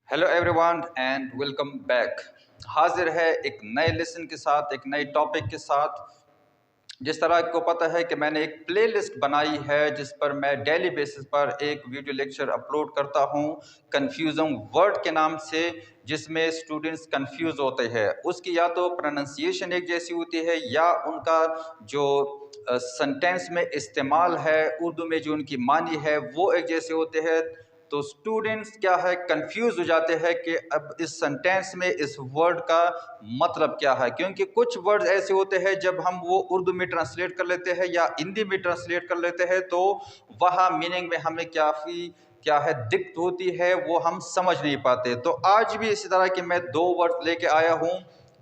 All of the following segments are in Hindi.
Hello everyone and welcome back. हाजिर है एक नए लेसन के साथ, एक नए टॉपिक के साथ। जिस तरह आपको पता है कि मैंने एक प्लेलिस्ट बनाई है जिस पर मैं डेली बेसिस पर एक वीडियो लेक्चर अपलोड करता हूं कन्फ्यूजन वर्ड के नाम से, जिसमें स्टूडेंट्स कंफ्यूज होते हैं। उसकी या तो प्रोनाउंसिएशन एक जैसी होती है या उनका जो सेंटेंस में इस्तेमाल है उर्दू में जो उनकी मानी है वो एक जैसे होते हैं। तो स्टूडेंट्स क्या है, कंफ्यूज हो जाते हैं कि अब इस सेंटेंस में इस वर्ड का मतलब क्या है, क्योंकि कुछ वर्ड ऐसे होते हैं जब हम वो उर्दू में ट्रांसलेट कर लेते हैं या हिंदी में ट्रांसलेट कर लेते हैं तो वहाँ मीनिंग में हमें क्या है दिक्कत होती है, वो हम समझ नहीं पाते। तो आज भी इसी तरह के मैं दो वर्ड लेके आया हूँ,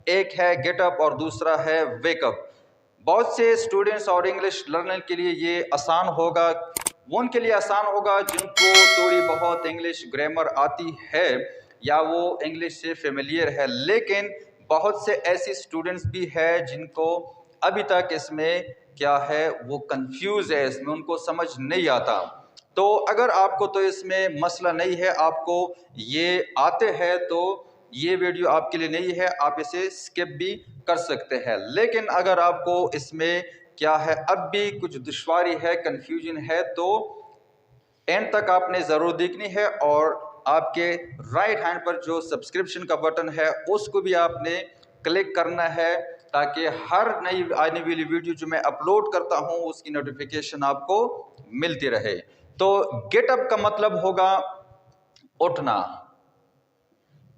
एक है गेट अप और दूसरा है वेकअप। बहुत से स्टूडेंट्स और इंग्लिश लर्नर के लिए ये आसान होगा, वो उनके लिए आसान होगा जिनको थोड़ी बहुत इंग्लिश ग्रामर आती है या वो इंग्लिश से फेमिलियर है, लेकिन बहुत से ऐसे स्टूडेंट्स भी हैं जिनको अभी तक इसमें क्या है वो कंफ्यूज है, इसमें उनको समझ नहीं आता। तो अगर आपको तो इसमें मसला नहीं है, आपको ये आते हैं, तो ये वीडियो आपके लिए नहीं है, आप इसे स्किप भी कर सकते हैं। लेकिन अगर आपको इसमें क्या है अब भी कुछ दुश्वारी है, कंफ्यूजन है, तो एंड तक आपने ज़रूर देखनी है और आपके राइट हैंड पर जो सब्सक्रिप्शन का बटन है उसको भी आपने क्लिक करना है, ताकि हर नई आने वाली वीडियो जो मैं अपलोड करता हूं उसकी नोटिफिकेशन आपको मिलती रहे। तो गेटअप का मतलब होगा उठना,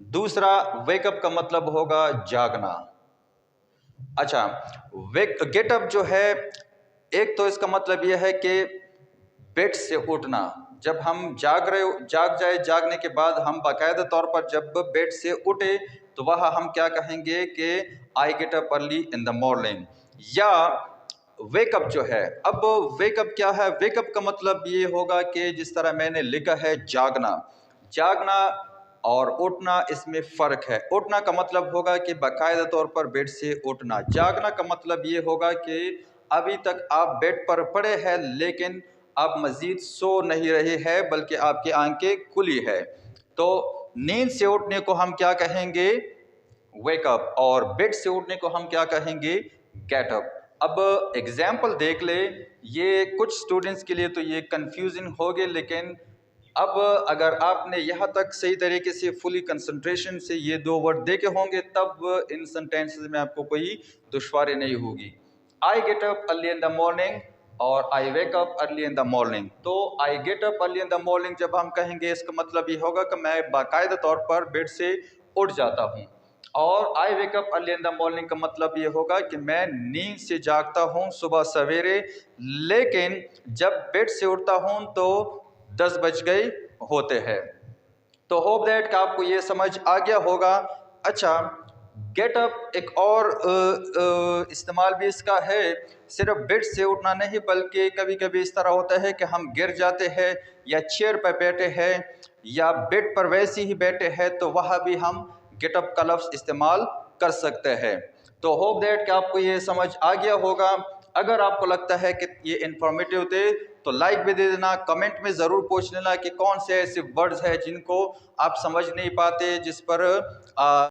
दूसरा वेकअप का मतलब होगा जागना। अच्छा, गेटअप जो है, एक तो इसका मतलब यह है कि बेड से उठना, जब हम जाग जाए, जागने के बाद हम बाकायदा तौर पर जब बेड से उठे तो वह हम क्या कहेंगे कि आई get up early in the morning. या वेकअप जो है, अब वेकअप क्या है, वेकअप का मतलब ये होगा कि जिस तरह मैंने लिखा है जागना, जागना और उठना इसमें फ़र्क है। उठना का मतलब होगा कि बाकायदा तौर पर बेड से उठना, जागना का मतलब ये होगा कि अभी तक आप बेड पर पड़े हैं लेकिन आप मज़ीद सो नहीं रहे हैं बल्कि आपकी आंखें खुली है। तो नींद से उठने को हम क्या कहेंगे, वेकअप, और बेड से उठने को हम क्या कहेंगे, गेटअप। अब एग्जाम्पल देख ले, ये कुछ स्टूडेंट्स के लिए तो ये कंफ्यूजन हो गए, लेकिन अब अगर आपने यहाँ तक सही तरीके से फुली कंसंट्रेशन से ये दो वर्ड देखे होंगे तब इन सेंटेंसेस में आपको कोई दुश्वारी नहीं होगी। I get up early in the morning और I wake up early in the morning. तो I get up early in the morning जब हम कहेंगे इसका मतलब ये होगा कि मैं बाकायदा तौर पर बेड से उठ जाता हूँ, और I wake up early in the morning का मतलब ये होगा कि मैं नींद से जागता हूँ सुबह सवेरे, लेकिन जब बेड से उठता हूँ तो 10 बज गए होते हैं। तो होप दैट कि आपको ये समझ आ गया होगा। अच्छा, गेट अप एक और इस्तेमाल भी इसका है, सिर्फ बेड से उठना नहीं बल्कि कभी कभी इस तरह होता है कि हम गिर जाते हैं या चेयर पर बैठे हैं या बेड पर वैसे ही बैठे हैं, तो वह भी हम गेट अप का लफ्ज़ इस्तेमाल कर सकते हैं। तो होप दैट कि आपको ये समझ आ गया होगा। अगर आपको लगता है कि ये इन्फॉर्मेटिव थे तो लाइक भी दे देना, कमेंट में ज़रूर पूछ लेना कि कौन से ऐसे वर्ड्स हैं जिनको आप समझ नहीं पाते, जिस पर